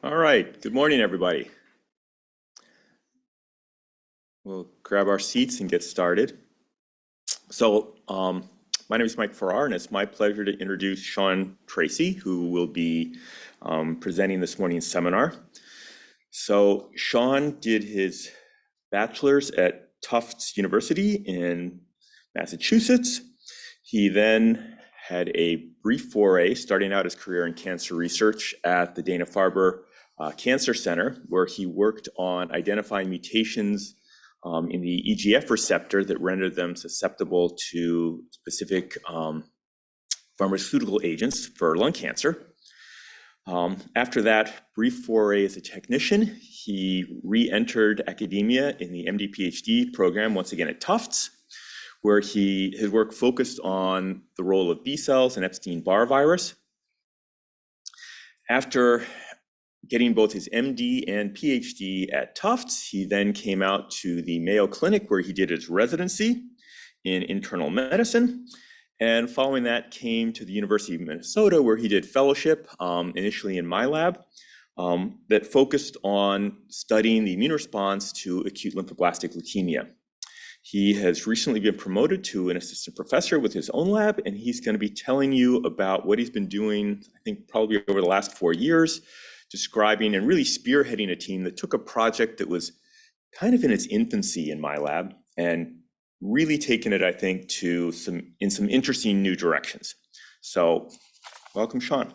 All right, good morning, everybody. We'll grab our seats and get started. So, my name is Mike Farrar, and it's my pleasure to introduce Sean Tracy, who will be presenting this morning's seminar. So, Sean did his bachelor's at Tufts University in Massachusetts. He then had a brief foray, starting out his career in cancer research at the Dana-Farber Cancer Center, where he worked on identifying mutations in the EGF receptor that rendered them susceptible to specific pharmaceutical agents for lung cancer. After that brief foray as a technician, he re-entered academia in the MD PhD program, once again at Tufts, where his work focused on the role of B cells and Epstein-Barr virus. After getting both his MD and PhD at Tufts, he then came out to the Mayo Clinic, where he did his residency in internal medicine. And following that, came to the University of Minnesota, where he did fellowship, initially in my lab, that focused on studying the immune response to acute lymphoblastic leukemia. He has recently been promoted to an assistant professor with his own lab, and he's going to be telling you about what he's been doing, I think probably over the last 4 years, describing and really spearheading a team that took a project that was kind of in its infancy in my lab and really taken it, I think, to some interesting new directions. So, welcome, Sean.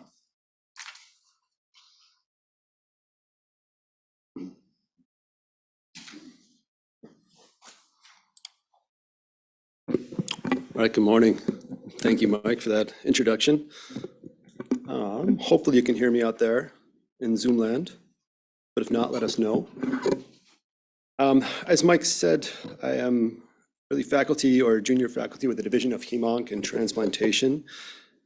All right, good morning. Thank you, Mike, for that introduction. Hopefully you can hear me out there in Zoom land, but if not, let us know. As Mike said, I am really faculty or junior faculty with the Division of Hem/Onc and Transplantation,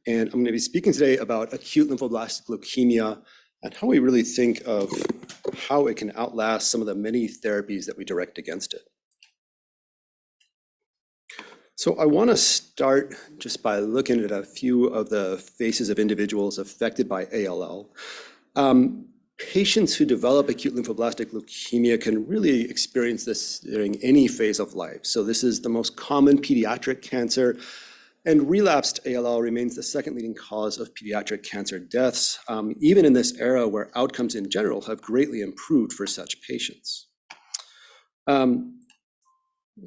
and I'm going to be speaking today about acute lymphoblastic leukemia and how we really think of how it can outlast some of the many therapies that we direct against it. So I want to start just by looking at a few of the faces of individuals affected by ALL. Patients who develop acute lymphoblastic leukemia can really experience this during any phase of life. So this is the most common pediatric cancer, and relapsed ALL remains the second leading cause of pediatric cancer deaths, even in this era where outcomes in general have greatly improved for such patients.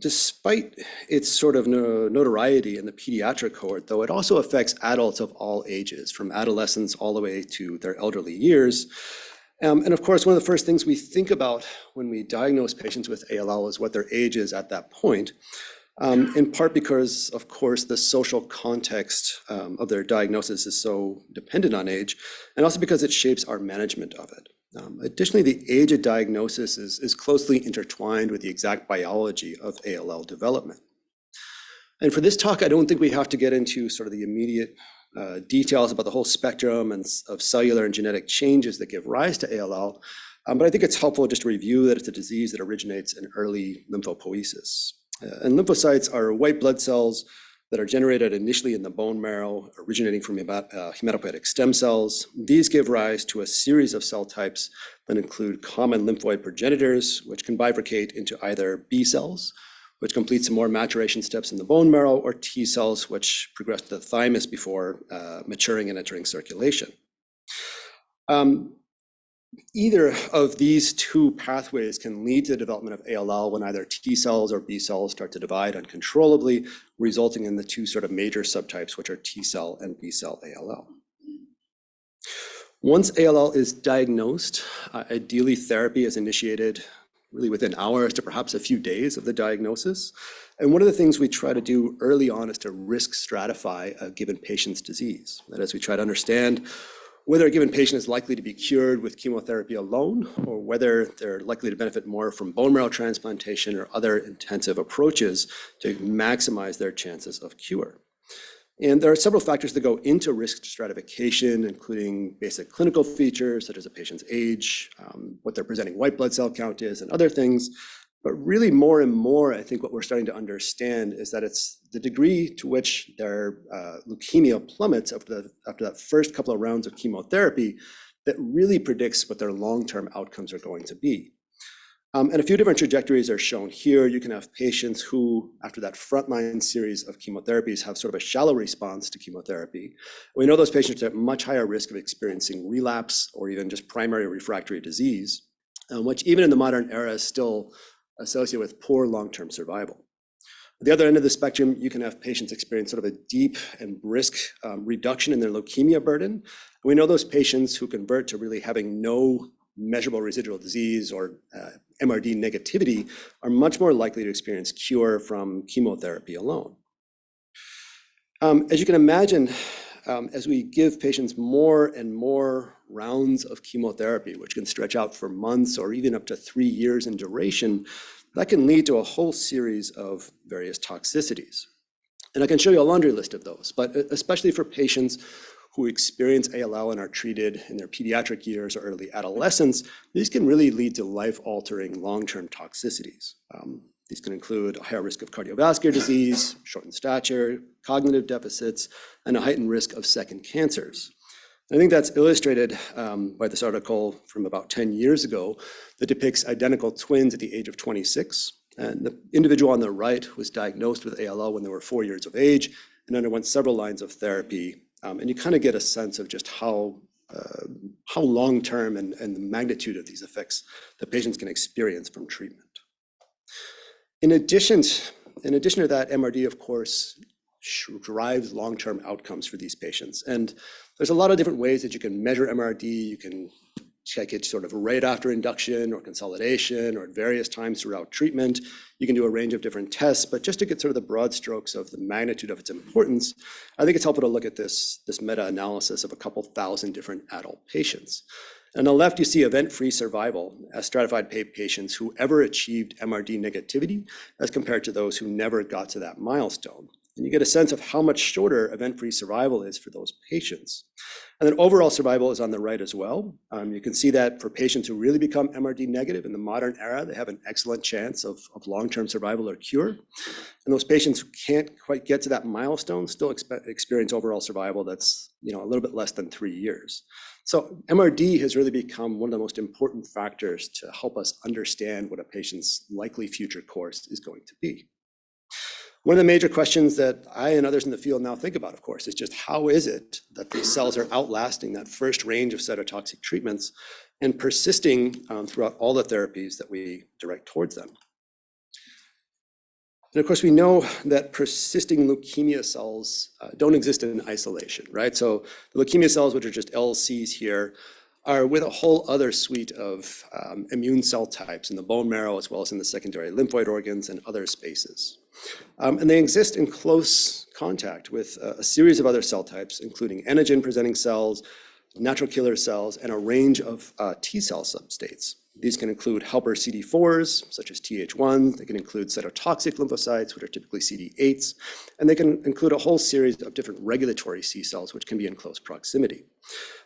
Despite its sort of notoriety in the pediatric cohort, though, it also affects adults of all ages, from adolescents all the way to their elderly years. And of course, one of the first things we think about when we diagnose patients with ALL is what their age is at that point, in part because, of course, the social context of their diagnosis is so dependent on age, and also because it shapes our management of it. Additionally, the age of diagnosis is closely intertwined with the exact biology of ALL development. And for this talk, I don't think we have to get into sort of the immediate details about the whole spectrum of cellular and genetic changes that give rise to ALL, but I think it's helpful just to review that it's a disease that originates in early lymphopoiesis. And lymphocytes are white blood cells that are generated initially in the bone marrow, originating from hematopoietic stem cells. These give rise to a series of cell types that include common lymphoid progenitors, which can bifurcate into either B cells, which complete some more maturation steps in the bone marrow, or T cells, which progress to the thymus before maturing and entering circulation. Either of these two pathways can lead to the development of ALL when either T cells or B cells start to divide uncontrollably, resulting in the two sort of major subtypes, which are T cell and B cell ALL. Once ALL is diagnosed, ideally therapy is initiated really within hours to perhaps a few days of the diagnosis. And one of the things we try to do early on is to risk stratify a given patient's disease. That is, we try to understand whether a given patient is likely to be cured with chemotherapy alone, or whether they're likely to benefit more from bone marrow transplantation or other intensive approaches to maximize their chances of cure. And there are several factors that go into risk stratification, including basic clinical features such as a patient's age, what their presenting white blood cell count is, and other things. But really more and more, I think what we're starting to understand is that it's the degree to which their leukemia plummets after that first couple of rounds of chemotherapy that really predicts what their long-term outcomes are going to be. And a few different trajectories are shown here. You can have patients who, after that frontline series of chemotherapies, have sort of a shallow response to chemotherapy. We know those patients are at much higher risk of experiencing relapse or even just primary refractory disease, which even in the modern era is still associated with poor long-term survival. At the other end of the spectrum, you can have patients experience sort of a deep and brisk reduction in their leukemia burden. We know those patients who convert to really having no measurable residual disease or MRD negativity are much more likely to experience cure from chemotherapy alone. As you can imagine, as we give patients more and more rounds of chemotherapy, which can stretch out for months or even up to 3 years in duration, that can lead to a whole series of various toxicities. And I can show you a laundry list of those, but especially for patients who experience ALL and are treated in their pediatric years or early adolescence, these can really lead to life-altering long-term toxicities. These can include a higher risk of cardiovascular disease, shortened stature, cognitive deficits, and a heightened risk of second cancers. I think that's illustrated by this article from about 10 years ago that depicts identical twins at the age of 26. And the individual on the right was diagnosed with ALL when they were 4 years of age and underwent several lines of therapy. And you kind of get a sense of just how long-term and the magnitude of these effects that patients can experience from treatment. In addition to that, MRD, of course, drives long-term outcomes for these patients. And there's a lot of different ways that you can measure MRD. You can check it sort of right after induction or consolidation or at various times throughout treatment. You can do a range of different tests, but just to get sort of the broad strokes of the magnitude of its importance, I think it's helpful to look at this meta-analysis of a couple thousand different adult patients. On the left, you see event-free survival as stratified patients who ever achieved MRD negativity as compared to those who never got to that milestone. And you get a sense of how much shorter event-free survival is for those patients. And then overall survival is on the right as well. You can see that for patients who really become MRD negative in the modern era, they have an excellent chance of long-term survival or cure. And those patients who can't quite get to that milestone still experience overall survival that's a little bit less than 3 years. So MRD has really become one of the most important factors to help us understand what a patient's likely future course is going to be. One of the major questions that I and others in the field now think about, of course, is just how is it that these cells are outlasting that first range of cytotoxic treatments and persisting throughout all the therapies that we direct towards them? And of course, we know that persisting leukemia cells don't exist in isolation, right? So the leukemia cells, which are just LCs here, are with a whole other suite of immune cell types in the bone marrow, as well as in the secondary lymphoid organs and other spaces. And they exist in close contact with a series of other cell types, including antigen-presenting cells, natural killer cells, and a range of T cell substates. These can include helper CD4s, such as Th1. They can include cytotoxic lymphocytes, which are typically CD8s. And they can include a whole series of different regulatory C cells, which can be in close proximity.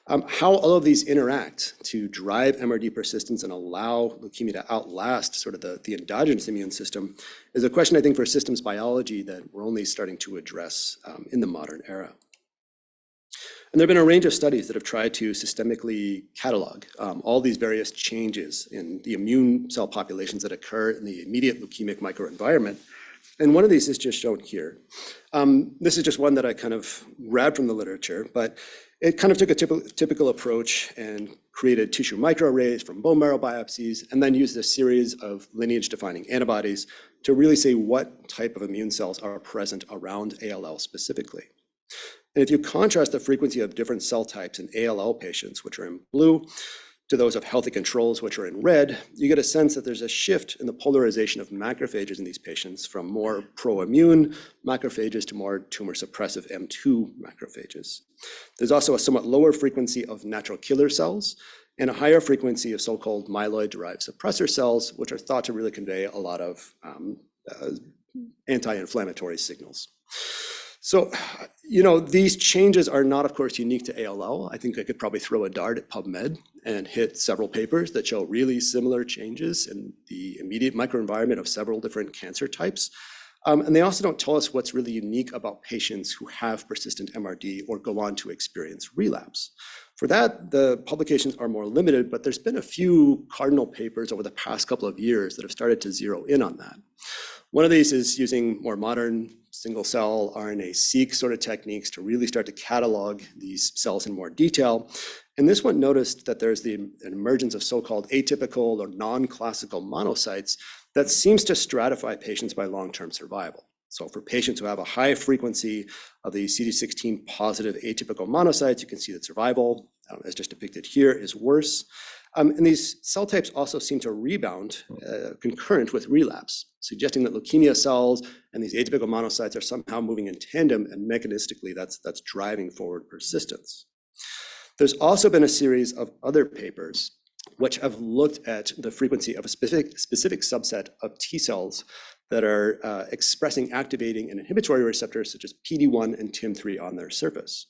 How all of these interact to drive MRD persistence and allow leukemia to outlast sort of the endogenous immune system is a question, I think, for systems biology that we're only starting to address in the modern era. And there have been a range of studies that have tried to systemically catalog all these various changes in the immune cell populations that occur in the immediate leukemic microenvironment. And one of these is just shown here. This is just one that I kind of grabbed from the literature, but it kind of took a typical approach and created tissue microarrays from bone marrow biopsies, and then used a series of lineage-defining antibodies to really say what type of immune cells are present around ALL specifically. And if you contrast the frequency of different cell types in ALL patients, which are in blue, to those of healthy controls, which are in red, you get a sense that there's a shift in the polarization of macrophages in these patients from more pro-immune macrophages to more tumor-suppressive M2 macrophages. There's also a somewhat lower frequency of natural killer cells and a higher frequency of so-called myeloid-derived suppressor cells, which are thought to really convey a lot of anti-inflammatory signals. So, these changes are not, of course, unique to ALL. I think I could probably throw a dart at PubMed and hit several papers that show really similar changes in the immediate microenvironment of several different cancer types. And they also don't tell us what's really unique about patients who have persistent MRD or go on to experience relapse. For that, the publications are more limited, but there's been a few cardinal papers over the past couple of years that have started to zero in on that. One of these is using more modern single-cell RNA-seq sort of techniques to really start to catalog these cells in more detail. And this one noticed that there's an emergence of so-called atypical or non-classical monocytes that seems to stratify patients by long-term survival. So for patients who have a high frequency of the CD16 positive atypical monocytes, you can see that survival, as just depicted here, is worse. And these cell types also seem to rebound concurrent with relapse, suggesting that leukemia cells and these atypical monocytes are somehow moving in tandem, and mechanistically that's driving forward persistence. There's also been a series of other papers which have looked at the frequency of a specific subset of T cells that are expressing, activating, and inhibitory receptors such as PD-1 and TIM-3 on their surface.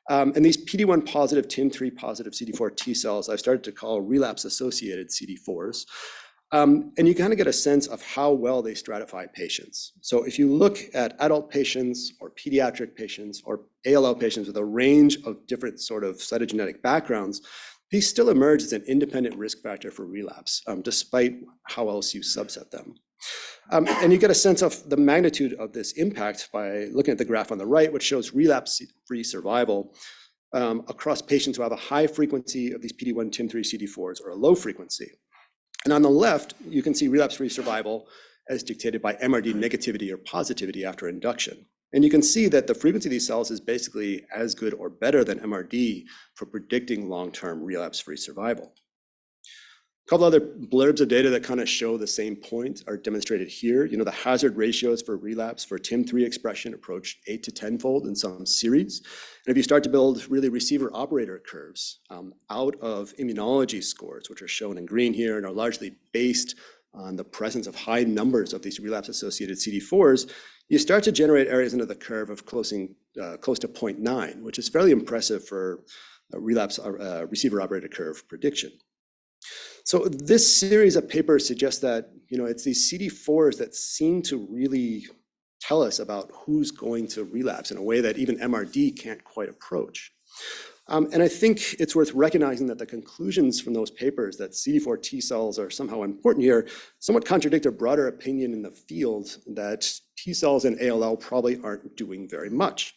And these PD-1 positive, TIM-3 positive CD4 T cells I've started to call relapse-associated CD4s. And you kind of get a sense of how well they stratify patients. So if you look at adult patients or pediatric patients or ALL patients with a range of different sort of cytogenetic backgrounds, these still emerge as an independent risk factor for relapse, despite how else you subset them. And you get a sense of the magnitude of this impact by looking at the graph on the right, which shows relapse-free survival across patients who have a high frequency of these PD-1, TIM-3, CD4s or a low frequency. And on the left, you can see relapse-free survival as dictated by MRD negativity or positivity after induction. And you can see that the frequency of these cells is basically as good or better than MRD for predicting long-term relapse-free survival. A couple other blurbs of data that kind of show the same point are demonstrated here. You know, the hazard ratios for relapse for TIM-3 expression approach 8 to 10-fold in some series. And if you start to build really receiver operator curves out of immunology scores, which are shown in green here and are largely based on the presence of high numbers of these relapse-associated CD4s, you start to generate areas under the curve of close to 0.9, which is fairly impressive for a relapse receiver operator curve prediction. So this series of papers suggests that, you know, it's these CD4s that seem to really tell us about who's going to relapse in a way that even MRD can't quite approach. And I think it's worth recognizing that the conclusions from those papers that CD4 T cells are somehow important here somewhat contradict a broader opinion in the field that T cells in ALL probably aren't doing very much.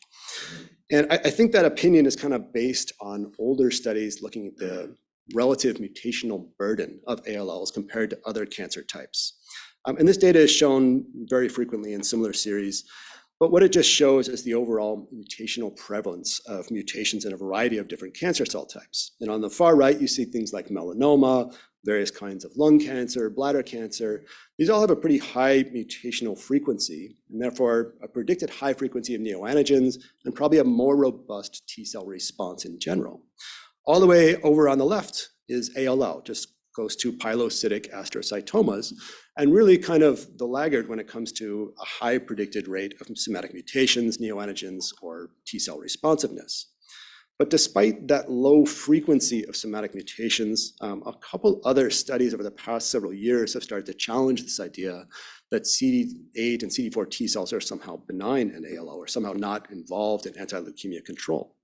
And I think that opinion is kind of based on older studies looking at the relative mutational burden of ALLs compared to other cancer types. And this data is shown very frequently in similar series, but what it just shows is the overall mutational prevalence of mutations in a variety of different cancer cell types. And on the far right, you see things like melanoma, various kinds of lung cancer, bladder cancer. These all have a pretty high mutational frequency, and therefore a predicted high frequency of neoantigens, and probably a more robust T cell response in general. All the way over on the left is ALL, just close to pilocytic astrocytomas, and really kind of the laggard when it comes to a high predicted rate of somatic mutations, neoantigens, or T cell responsiveness. But despite that low frequency of somatic mutations, a couple other studies over the past several years have started to challenge this idea that CD8 and CD4 T cells are somehow benign in ALL or somehow not involved in anti-leukemia control.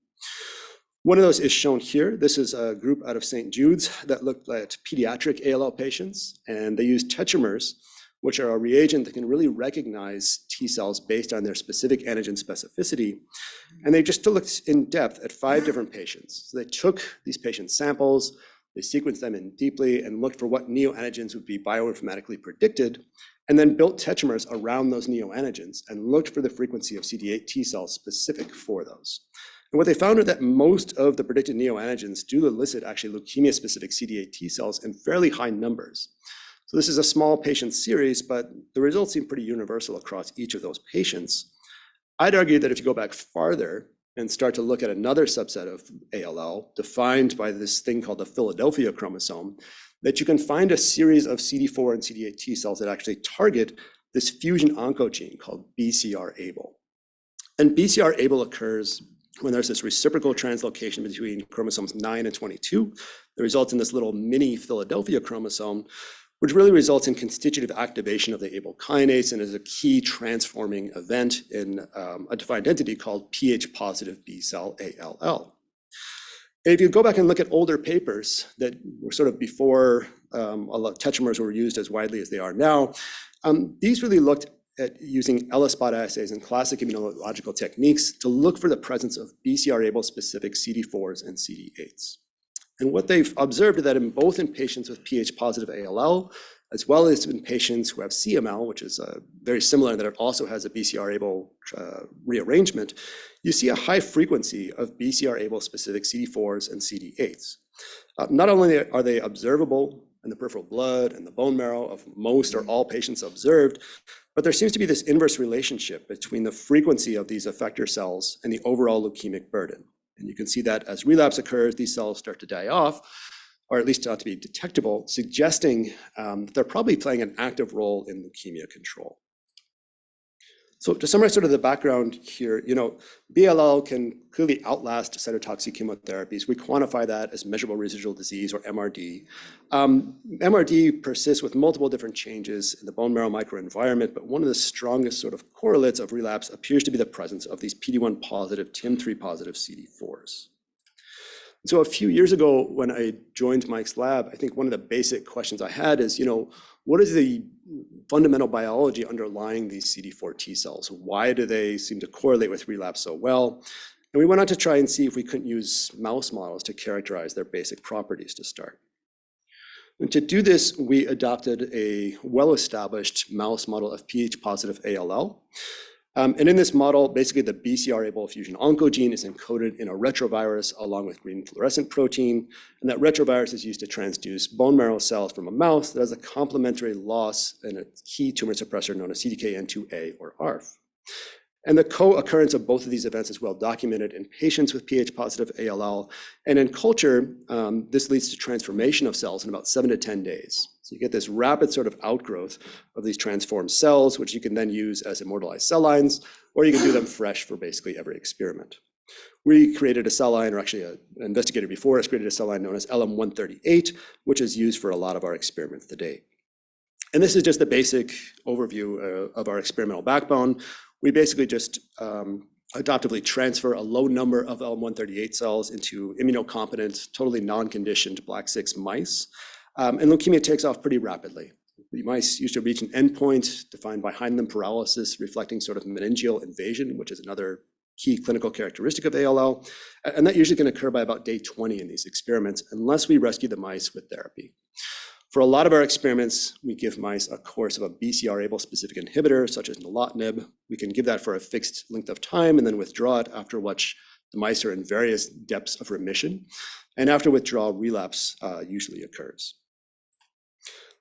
One of those is shown here. This is a group out of St. Jude's that looked at pediatric ALL patients, and they used tetramers, which are a reagent that can really recognize T cells based on their specific antigen specificity. And they just looked in depth at 5 different patients. So they took these patients' samples, they sequenced them in deeply and looked for what neoantigens would be bioinformatically predicted, and then built tetramers around those neoantigens and looked for the frequency of CD8 T cells specific for those. And what they found is that most of the predicted neoantigens do elicit actually leukemia-specific CD8 T cells in fairly high numbers. So this is a small patient series, but the results seem pretty universal across each of those patients. I'd argue that if you go back farther and start to look at another subset of ALL defined by this thing called the Philadelphia chromosome, that you can find a series of CD4 and CD8 T cells that actually target this fusion oncogene called BCR-ABL. And BCR-ABL occurs when there's this reciprocal translocation between chromosomes 9 and 22 that results in this little mini Philadelphia chromosome, which really results in constitutive activation of the ABL kinase and is a key transforming event in a defined entity called Ph-positive B-cell ALL. And if you go back and look at older papers that were sort of before a lot of tetramers were used as widely as they are now, these really looked at using ELISpot assays and classic immunological techniques to look for the presence of BCR-ABL specific CD4s and CD8s. And what they've observed is that both in patients with Ph-positive ALL, as well as in patients who have CML, which is very similar in that it also has a BCR-ABL rearrangement, you see a high frequency of BCR-ABL specific CD4s and CD8s. Not only are they observable in the peripheral blood and the bone marrow of most or all patients observed, but there seems to be this inverse relationship between the frequency of these effector cells and the overall leukemic burden. And you can see that as relapse occurs, these cells start to die off, or at least not to be detectable, suggesting that they're probably playing an active role in leukemia control. So to summarize sort of the background here, BLL can clearly outlast cytotoxic chemotherapies. We quantify that as measurable residual disease, or MRD. MRD persists with multiple different changes in the bone marrow microenvironment, but one of the strongest sort of correlates of relapse appears to be the presence of these PD-1 positive, TIM3 positive CD4s. So a few years ago, when I joined Mike's lab, I think one of the basic questions I had is, what is the fundamental biology underlying these CD4 T cells? Why do they seem to correlate with relapse so well? And we went on to try and see if we couldn't use mouse models to characterize their basic properties to start. And to do this, we adopted a well-established mouse model of Ph-positive ALL. And in this model, basically the BCR-ABL fusion oncogene is encoded in a retrovirus along with green fluorescent protein. And that retrovirus is used to transduce bone marrow cells from a mouse that has a complementary loss in a key tumor suppressor known as CDKN2A or ARF. And the co-occurrence of both of these events is well documented in patients with Ph-positive ALL. And in culture, this leads to transformation of cells in about 7 to 10 days. So you get this rapid sort of outgrowth of these transformed cells, which you can then use as immortalized cell lines, or you can do them fresh for basically every experiment. We created a cell line, or actually an investigator before us created a cell line known as LM138, which is used for a lot of our experiments today. And this is just the basic overview of our experimental backbone. We basically just adoptively transfer a low number of LM138 cells into immunocompetent, totally non-conditioned Black 6 mice. And leukemia takes off pretty rapidly. The mice used to reach an endpoint defined by hind-limb paralysis, reflecting sort of meningeal invasion, which is another key clinical characteristic of ALL. And that usually can occur by about day 20 in these experiments, unless we rescue the mice with therapy. For a lot of our experiments, we give mice a course of a BCR-ABL specific inhibitor, such as nilotinib. We can give that for a fixed length of time and then withdraw it, after which the mice are in various depths of remission. And after withdrawal, relapse usually occurs.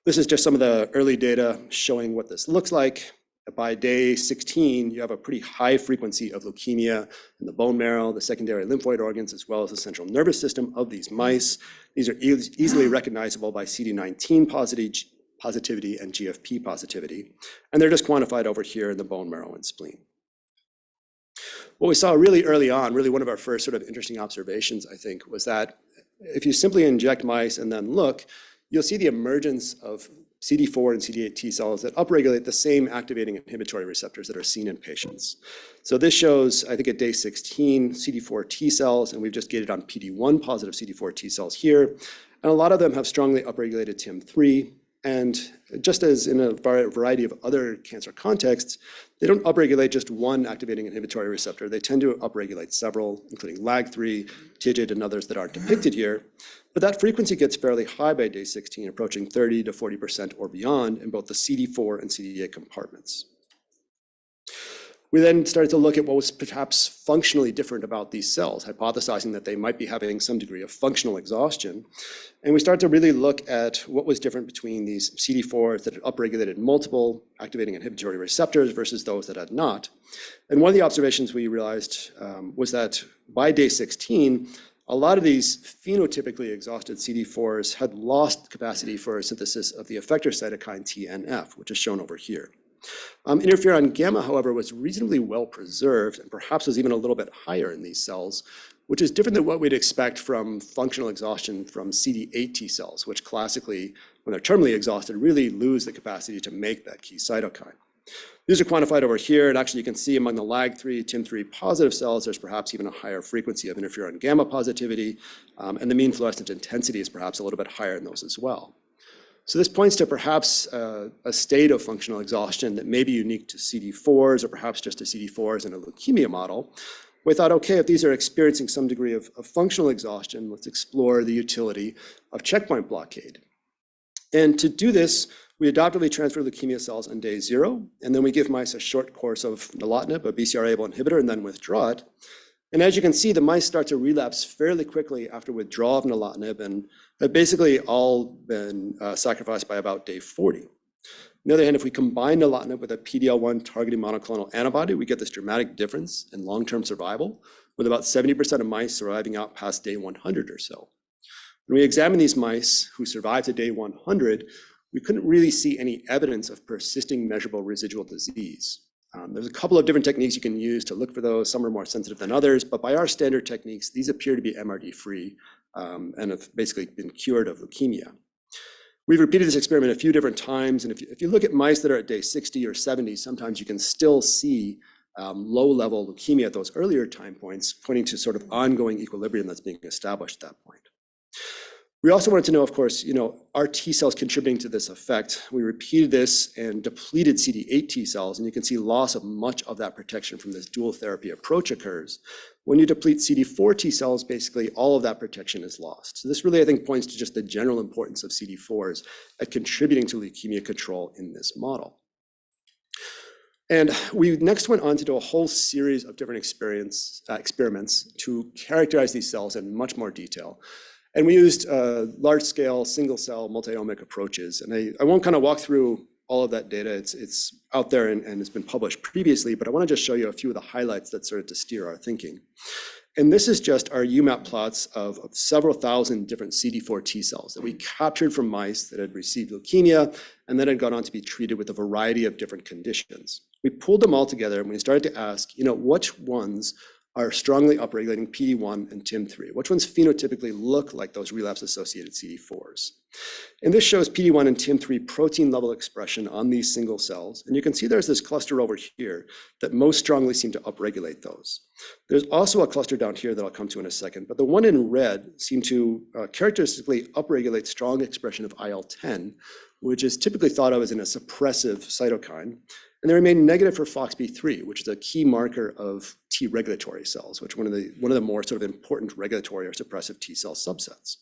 This is just some of the early data showing what this looks like. By day 16, you have a pretty high frequency of leukemia in the bone marrow, the secondary lymphoid organs, as well as the central nervous system of these mice. These are easily recognizable by CD19 positivity and GFP positivity. And they're just quantified over here in the bone marrow and spleen. What we saw really early on, really one of our first sort of interesting observations, I think, was that if you simply inject mice and then look, you'll see the emergence of CD4 and CD8 T cells that upregulate the same activating inhibitory receptors that are seen in patients. So this shows, I think at day 16, CD4 T cells, and we've just gated on PD-1 positive CD4 T cells here. And a lot of them have strongly upregulated TIM3. And just as in a variety of other cancer contexts, they don't upregulate just one activating inhibitory receptor. They tend to upregulate several, including LAG3, TIGIT, and others that aren't depicted here. But that frequency gets fairly high by day 16, approaching 30 to 40% or beyond in both the CD4 and CD8 compartments. We then started to look at what was perhaps functionally different about these cells, hypothesizing that they might be having some degree of functional exhaustion. And we started to really look at what was different between these CD4s that had upregulated multiple activating inhibitory receptors versus those that had not. And one of the observations we realized was that by day 16, a lot of these phenotypically exhausted CD4s had lost capacity for synthesis of the effector cytokine TNF, which is shown over here. Interferon gamma, however, was reasonably well preserved and perhaps was even a little bit higher in these cells, which is different than what we'd expect from functional exhaustion from CD8 T cells, which classically, when they're terminally exhausted, really lose the capacity to make that key cytokine. These are quantified over here, and actually you can see among the LAG3, TIM3 positive cells, there's perhaps even a higher frequency of interferon gamma positivity, and the mean fluorescent intensity is perhaps a little bit higher in those as well. So this points to perhaps a state of functional exhaustion that may be unique to CD4s or perhaps just to CD4s in a leukemia model. We thought, okay, if these are experiencing some degree of functional exhaustion, let's explore the utility of checkpoint blockade. And to do this, we adoptively transfer leukemia cells on day 0, and then we give mice a short course of nilotinib, a BCR-ABL inhibitor, and then withdraw it. And as you can see, the mice start to relapse fairly quickly after withdrawal of nilotinib, and have basically all been sacrificed by about day 40. On the other hand, if we combine nilotinib with a PD-L1 targeting monoclonal antibody, we get this dramatic difference in long-term survival, with about 70% of mice surviving out past day 100 or so. When we examine these mice who survived to day 100, we couldn't really see any evidence of persisting measurable residual disease. There's a couple of different techniques you can use to look for those. Some are more sensitive than others, but by our standard techniques, these appear to be MRD-free and have basically been cured of leukemia. We've repeated this experiment a few different times, and if you look at mice that are at day 60 or 70, sometimes you can still see low-level leukemia at those earlier time points, pointing to sort of ongoing equilibrium that's being established at that point. We also wanted to know, of course, are T cells contributing to this effect? We repeated this and depleted CD8 T cells, and you can see loss of much of that protection from this dual therapy approach occurs. When you deplete CD4 T cells, basically all of that protection is lost. So this really, I think, points to just the general importance of CD4s at contributing to leukemia control in this model. And we next went on to do a whole series of different experiments to characterize these cells in much more detail. And we used large-scale, single-cell, multi-omic approaches. And I won't kind of walk through all of that data. It's out there and it's been published previously, but I want to just show you a few of the highlights that started to steer our thinking. And this is just our UMAP plots of several thousand different CD4 T cells that we captured from mice that had received leukemia and then had gone on to be treated with a variety of different conditions. We pulled them all together and we started to ask, which ones are strongly upregulating PD-1 and TIM3? Which ones phenotypically look like those relapse-associated CD4s? And this shows PD-1 and TIM3 protein level expression on these single cells. And you can see there's this cluster over here that most strongly seem to upregulate those. There's also a cluster down here that I'll come to in a second, but the one in red seem to characteristically upregulate strong expression of IL-10, which is typically thought of as a suppressive cytokine. And they remain negative for FOXP3, which is a key marker of T regulatory cells, which one of the more sort of important regulatory or suppressive T cell subsets.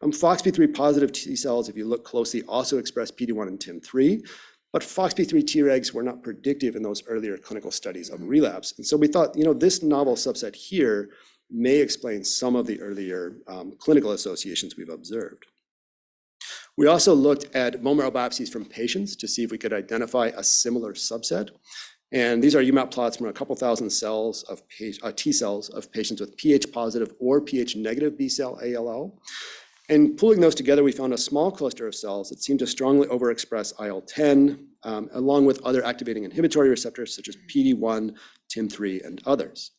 FOXP3 positive T cells, if you look closely, also express PD-1 and TIM3, but FOXP3 Tregs were not predictive in those earlier clinical studies of relapse. And so we thought, this novel subset here may explain some of the earlier clinical associations we've observed. We also looked at bone marrow biopsies from patients to see if we could identify a similar subset. And these are UMAP plots from a couple thousand cells of T cells of patients with pH positive or pH negative B-cell ALL. And pulling those together, we found a small cluster of cells that seemed to strongly overexpress IL-10, along with other activating inhibitory receptors such as PD-1, TIM3, and others.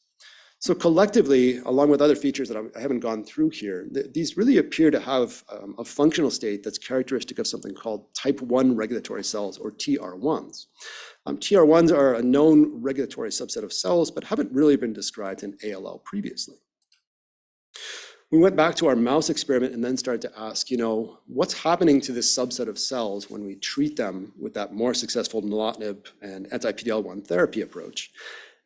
So collectively, along with other features that I haven't gone through here, these really appear to have a functional state that's characteristic of something called type 1 regulatory cells, or TR1s. TR1s are a known regulatory subset of cells, but haven't really been described in ALL previously. We went back to our mouse experiment and then started to ask, what's happening to this subset of cells when we treat them with that more successful nilotinib and anti-PD-L1 therapy approach?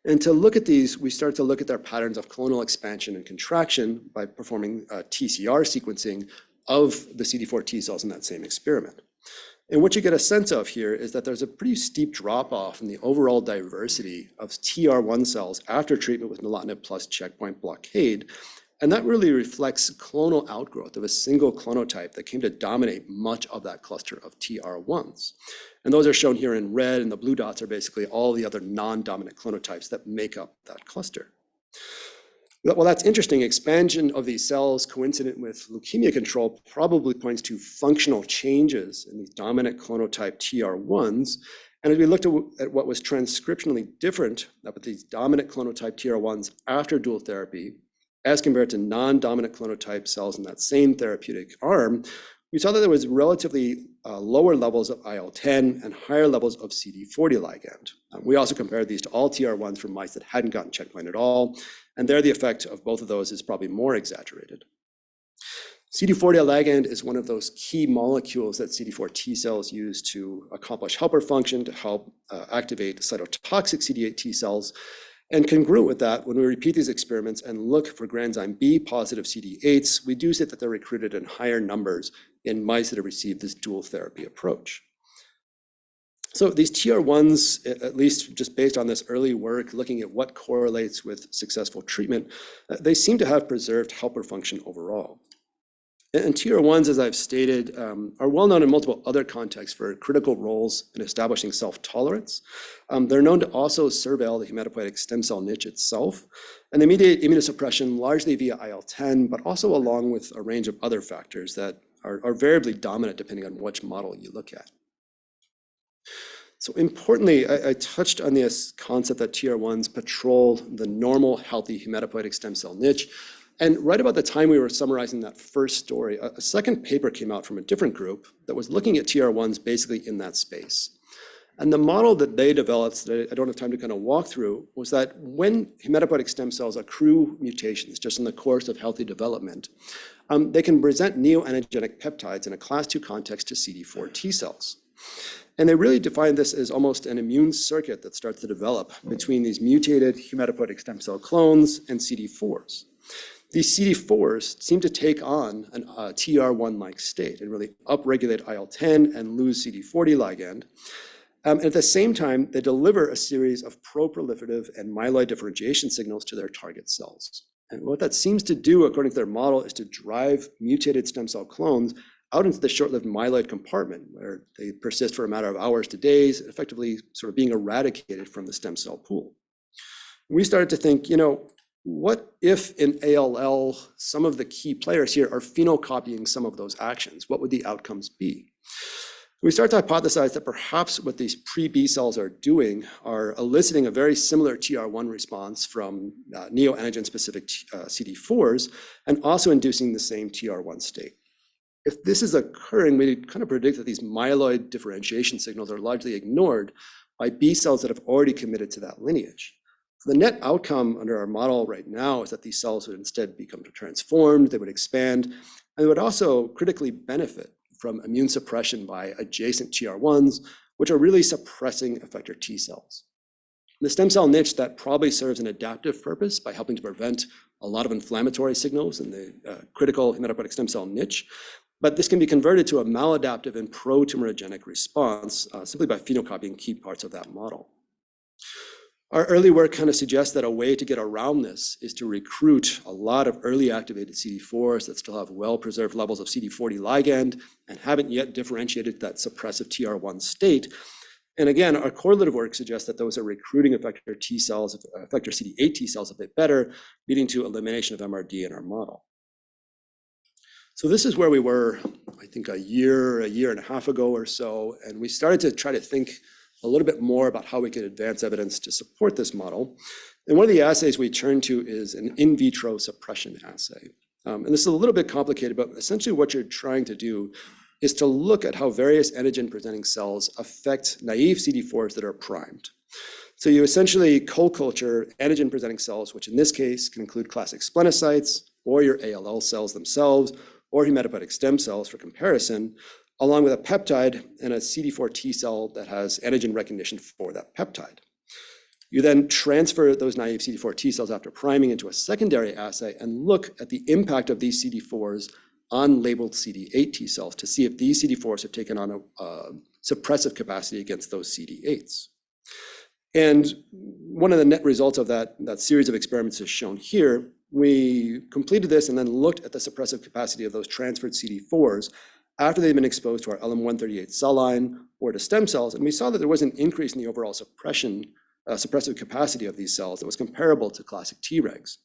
And to look at these, we start to look at their patterns of clonal expansion and contraction by performing TCR sequencing of the CD4 T cells in that same experiment. And what you get a sense of here is that there's a pretty steep drop-off in the overall diversity of TR1 cells after treatment with nilotinib plus checkpoint blockade. And that really reflects clonal outgrowth of a single clonotype that came to dominate much of that cluster of TR1s. And those are shown here in red, and the blue dots are basically all the other non-dominant clonotypes that make up that cluster. Well, that's interesting. Expansion of these cells coincident with leukemia control probably points to functional changes in these dominant clonotype TR1s. And as we looked at what was transcriptionally different about these dominant clonotype TR1s after dual therapy, as compared to non-dominant clonotype cells in that same therapeutic arm, we saw that there was relatively lower levels of IL-10 and higher levels of CD40 ligand. We also compared these to all TR1s from mice that hadn't gotten checkpoint at all, and there the effect of both of those is probably more exaggerated. CD40 ligand is one of those key molecules that CD4 T cells use to accomplish helper function to help activate cytotoxic CD8 T cells. And congruent with that, when we repeat these experiments and look for granzyme B positive CD8s, we do see that they're recruited in higher numbers in mice that have received this dual therapy approach. So these TR1s, at least just based on this early work, looking at what correlates with successful treatment, they seem to have preserved helper function overall. And TR1s, as I've stated, are well known in multiple other contexts for critical roles in establishing self-tolerance. They're known to also surveil the hematopoietic stem cell niche itself, and they mediate immunosuppression largely via IL-10, but also along with a range of other factors that are variably dominant depending on which model you look at. So importantly, I touched on this concept that TR1s patrol the normal, healthy hematopoietic stem cell niche. And right about the time we were summarizing that first story, a second paper came out from a different group that was looking at TR1s basically in that space. And the model that they developed, that I don't have time to kind of walk through, was that when hematopoietic stem cells accrue mutations just in the course of healthy development, they can present neoantigenic peptides in a class II context to CD4 T cells. And they really defined this as almost an immune circuit that starts to develop between these mutated hematopoietic stem cell clones and CD4s. These CD4s seem to take on a TR1-like state and really upregulate IL-10 and lose CD40 ligand. And at the same time, they deliver a series of pro-proliferative and myeloid differentiation signals to their target cells. And what that seems to do, according to their model, is to drive mutated stem cell clones out into the short-lived myeloid compartment, where they persist for a matter of hours to days, effectively sort of being eradicated from the stem cell pool. We started to think, what if in ALL, some of the key players here are phenocopying some of those actions? What would the outcomes be? We start to hypothesize that perhaps what these pre-B cells are doing are eliciting a very similar TR1 response from neoantigen-specific CD4s and also inducing the same TR1 state. If this is occurring, we kind of predict that these myeloid differentiation signals are largely ignored by B cells that have already committed to that lineage. The net outcome under our model right now is that these cells would instead become transformed, they would expand, and they would also critically benefit from immune suppression by adjacent TR1s, which are really suppressing effector T cells. The stem cell niche, that probably serves an adaptive purpose by helping to prevent a lot of inflammatory signals in the critical hematopoietic stem cell niche, but this can be converted to a maladaptive and pro-tumorigenic response simply by phenocopying key parts of that model. Our early work kind of suggests that a way to get around this is to recruit a lot of early activated CD4s that still have well-preserved levels of CD40 ligand and haven't yet differentiated that suppressive TR1 state. And again, our correlative work suggests that those are recruiting effector T cells, effector CD8 T cells a bit better, leading to elimination of MRD in our model. So this is where we were, I think, a year and a half ago or so, and we started to try to think a little bit more about how we could advance evidence to support this model. And one of the assays we turned to is an in vitro suppression assay. And this is a little bit complicated, but essentially what you're trying to do is to look at how various antigen-presenting cells affect naive CD4s that are primed. So you essentially co-culture antigen-presenting cells, which in this case can include classic splenocytes, or your ALL cells themselves, or hematopoietic stem cells for comparison, along with a peptide and a CD4 T cell that has antigen recognition for that peptide. You then transfer those naive CD4 T cells after priming into a secondary assay and look at the impact of these CD4s on labeled CD8 T cells to see if these CD4s have taken on a suppressive capacity against those CD8s. And one of the net results of that series of experiments is shown here. We completed this and then looked at the suppressive capacity of those transferred CD4s after they'd been exposed to our LM138 cell line or to stem cells, and we saw that there was an increase in the overall suppressive capacity of these cells that was comparable to classic Tregs.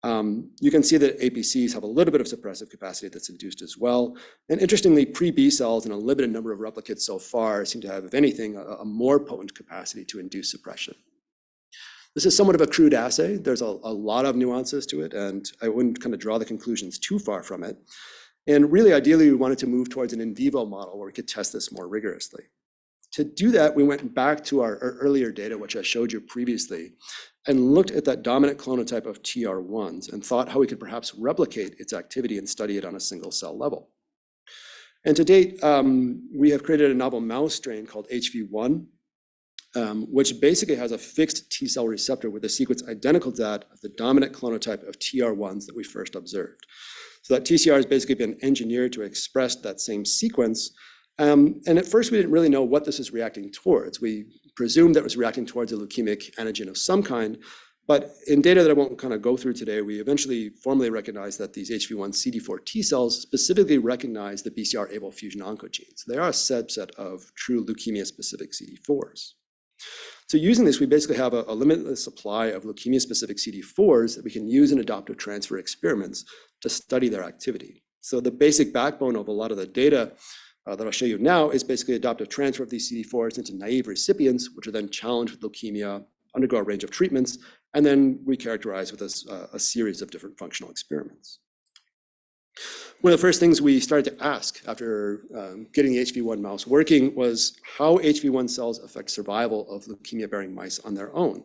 You can see that APCs have a little bit of suppressive capacity that's induced as well. And interestingly, pre-B cells in a limited number of replicates so far seem to have, if anything, a more potent capacity to induce suppression. This is somewhat of a crude assay. There's a lot of nuances to it, and I wouldn't kind of draw the conclusions too far from it. And really, ideally, we wanted to move towards an in vivo model where we could test this more rigorously. To do that, we went back to our earlier data, which I showed you previously, and looked at that dominant clonotype of TR1s and thought how we could perhaps replicate its activity and study it on a single cell level. And to date, we have created a novel mouse strain called HV1, which basically has a fixed T cell receptor with a sequence identical to that of the dominant clonotype of TR1s that we first observed. So that TCR has basically been engineered to express that same sequence. And at first, we didn't really know what this is reacting towards. We presumed that it was reacting towards a leukemic antigen of some kind. But in data that I won't kind of go through today, we eventually formally recognized that these HV1 CD4 T cells specifically recognize the BCR-ABL fusion oncogenes. They are a subset of true leukemia-specific CD4s. So using this, we basically have a limitless supply of leukemia-specific CD4s that we can use in adoptive transfer experiments to study their activity. So the basic backbone of a lot of the data that I'll show you now is basically adoptive transfer of these CD4s into naive recipients, which are then challenged with leukemia, undergo a range of treatments, and then we characterize with a series of different functional experiments. One of the first things we started to ask after getting the HV1 mouse working was how HV1 cells affect survival of leukemia-bearing mice on their own.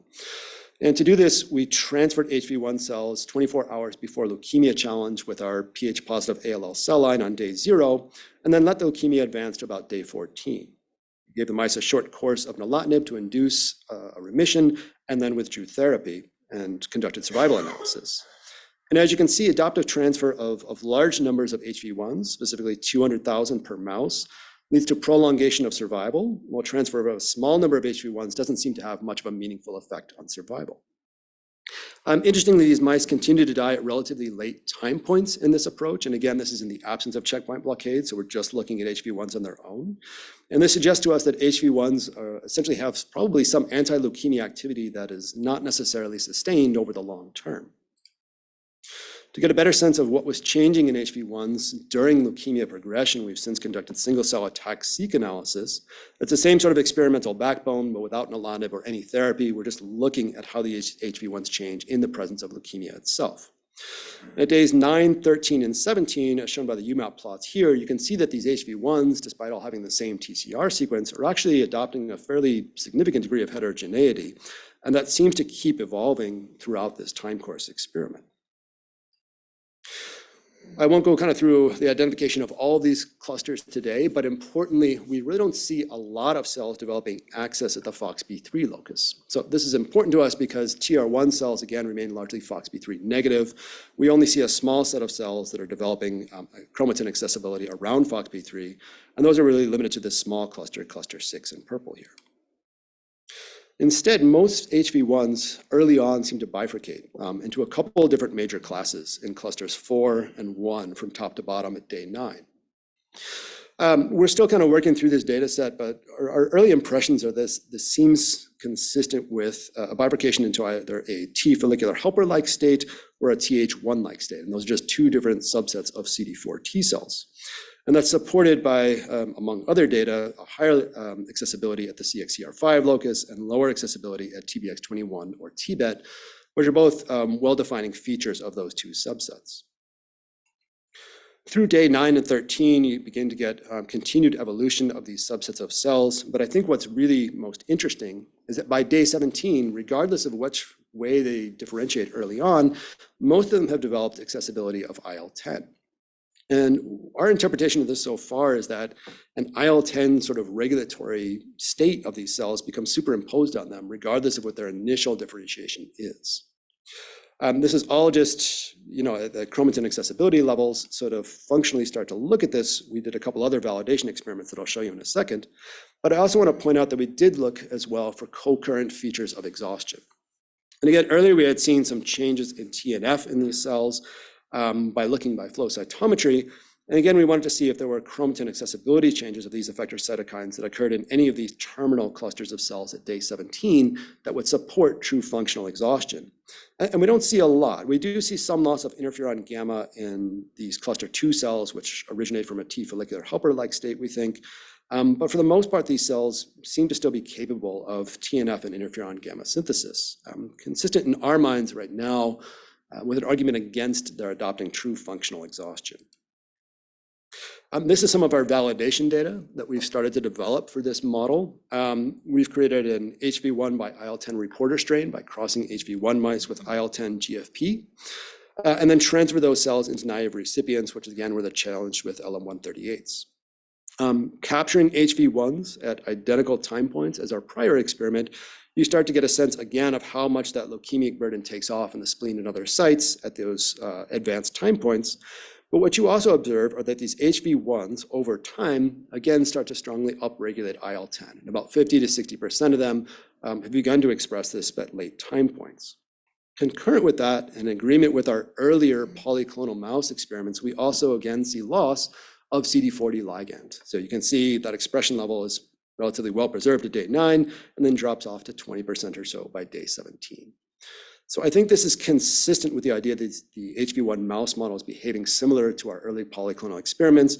And to do this, we transferred HV1 cells 24 hours before leukemia challenge with our pH-positive ALL cell line on day 0, and then let the leukemia advance to about day 14. We gave the mice a short course of nilotinib to induce a remission, and then withdrew therapy and conducted survival analysis. And as you can see, adoptive transfer of large numbers of HV1s, specifically 200,000 per mouse, leads to prolongation of survival, while transfer of a small number of HV1s doesn't seem to have much of a meaningful effect on survival. Interestingly, these mice continue to die at relatively late time points in this approach. And again, this is in the absence of checkpoint blockade, so we're just looking at HV1s on their own. And this suggests to us that HV1s essentially have probably some anti-leukemia activity that is not necessarily sustained over the long term. To get a better sense of what was changing in HV1s during leukemia progression, we've since conducted single-cell attack-seq analysis. It's the same sort of experimental backbone, but without nilotinib or any therapy. We're just looking at how the HV1s change in the presence of leukemia itself. At days 9, 13, and 17, as shown by the UMAP plots here, you can see that these HV1s, despite all having the same TCR sequence, are actually adopting a fairly significant degree of heterogeneity, and that seems to keep evolving throughout this time course experiment. I won't go kind of through the identification of all these clusters today, but importantly, we really don't see a lot of cells developing access at the FOXP3 locus. So this is important to us because TR1 cells, again, remain largely FOXP3 negative. We only see a small set of cells that are developing chromatin accessibility around FOXP3, and those are really limited to this small cluster, cluster 6 in purple here. Instead, most HV1s early on seem to bifurcate into a couple of different major classes in clusters 4 and 1 from top to bottom at day 9. We're still kind of working through this data set, but our early impressions are this seems consistent with a bifurcation into either a T follicular helper-like state or a TH1-like state. And those are just two different subsets of CD4 T cells. And that's supported by, among other data, a higher accessibility at the CXCR5 locus and lower accessibility at TBX21 or TBET, which are both well-defining features of those two subsets. Through day 9 and 13, you begin to get continued evolution of these subsets of cells. But I think what's really most interesting is that by day 17, regardless of which way they differentiate early on, most of them have developed accessibility of IL-10. And our interpretation of this so far is that an IL-10 sort of regulatory state of these cells becomes superimposed on them, regardless of what their initial differentiation is. This is all just, at the chromatin accessibility levels, sort of functionally start to look at this. We did a couple other validation experiments that I'll show you in a second. But I also want to point out that we did look as well for co-current features of exhaustion. And again, earlier we had seen some changes in TNF in these cells, by looking by flow cytometry. And again, we wanted to see if there were chromatin accessibility changes of these effector cytokines that occurred in any of these terminal clusters of cells at day 17 that would support true functional exhaustion. And we don't see a lot. We do see some loss of interferon gamma in these cluster 2 cells, which originate from a T follicular helper-like state, we think. But for the most part, these cells seem to still be capable of TNF and interferon gamma synthesis, consistent in our minds right now with an argument against their adopting true functional exhaustion. This is some of our validation data that we've started to develop for this model. We've created an HV1 by IL-10 reporter strain by crossing HV1 mice with IL-10 GFP, and then transfer those cells into naive recipients, which again were the challenge with LM138s. Capturing HV1s at identical time points as our prior experiment, you start to get a sense again of how much that leukemic burden takes off in the spleen and other sites at those advanced time points. But what you also observe are that these HV1s over time, again, start to strongly upregulate IL-10. And about 50 to 60% of them have begun to express this at late time points. Concurrent with that, in agreement with our earlier polyclonal mouse experiments, we also again see loss of CD40 ligand. So you can see that expression level is relatively well preserved at day 9 and then drops off to 20% or so by day 17. So I think this is consistent with the idea that the HV1 mouse model is behaving similar to our early polyclonal experiments.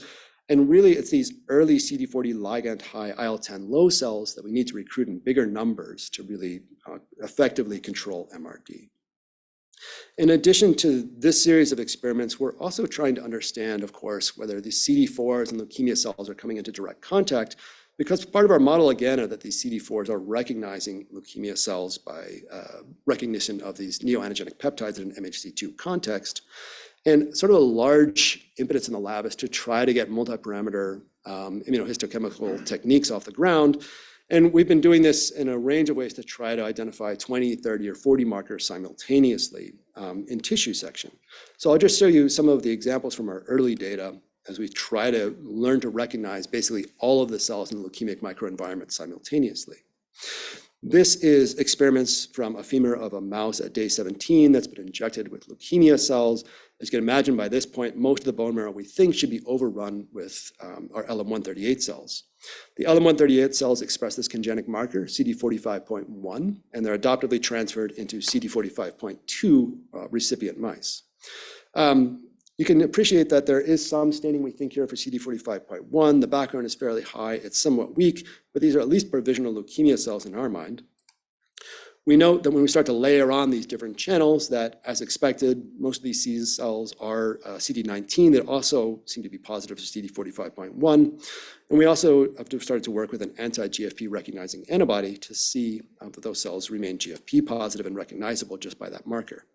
And really, it's these early CD40 ligand high IL-10 low cells that we need to recruit in bigger numbers to really effectively control MRD. In addition to this series of experiments, we're also trying to understand, of course, whether the CD4s and leukemia cells are coming into direct contact, because part of our model, again, are that these CD4s are recognizing leukemia cells by recognition of these neoantigenic peptides in an MHC2 context. And sort of a large impetus in the lab is to try to get multi-parameter immunohistochemical techniques off the ground. And we've been doing this in a range of ways to try to identify 20, 30, or 40 markers simultaneously in tissue section. So I'll just show you some of the examples from our early data as we try to learn to recognize basically all of the cells in the leukemic microenvironment simultaneously. This is experiments from a femur of a mouse at day 17 that's been injected with leukemia cells. As you can imagine, by this point, most of the bone marrow we think should be overrun with our LM138 cells. The LM138 cells express this congeneric marker, CD45.1, and they're adoptively transferred into CD45.2 recipient mice. You can appreciate that there is some staining we think here for CD45.1. The background is fairly high. It's somewhat weak, but these are at least provisional leukemia cells in our mind. We note that when we start to layer on these different channels that, as expected, most of these C cells are CD19 that also seem to be positive for CD45.1. And we also have started to work with an anti-GFP recognizing antibody to see that those cells remain GFP positive and recognizable just by that marker.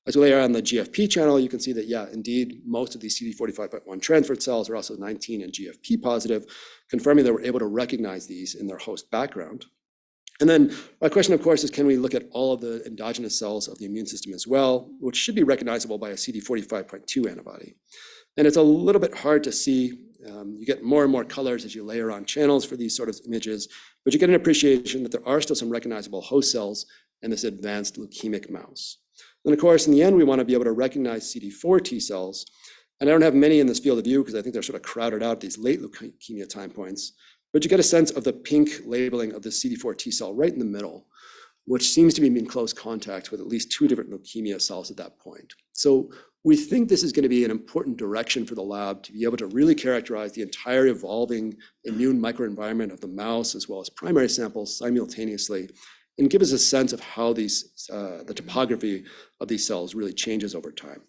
As we layer on the GFP channel, you can see that, yeah, indeed, most of these CD45.1 transferred cells are also 19 and GFP positive, confirming that we're able to recognize these in their host background. And then my question, of course, is can we look at all of the endogenous cells of the immune system as well, which should be recognizable by a CD45.2 antibody. And it's a little bit hard to see. You get more and more colors as you layer on channels for these sort of images, but you get an appreciation that there are still some recognizable host cells in this advanced leukemic mouse. And of course, in the end, we want to be able to recognize CD4 T cells. And I don't have many in this field of view because I think they're sort of crowded out at these late leukemia time points. But you get a sense of the pink labeling of the CD4 T cell right in the middle, which seems to be in close contact with at least 2 different leukemia cells at that point. So we think this is going to be an important direction for the lab to be able to really characterize the entire evolving immune microenvironment of the mouse as well as primary samples simultaneously, and give us a sense of how these, the topography of these cells really changes over time.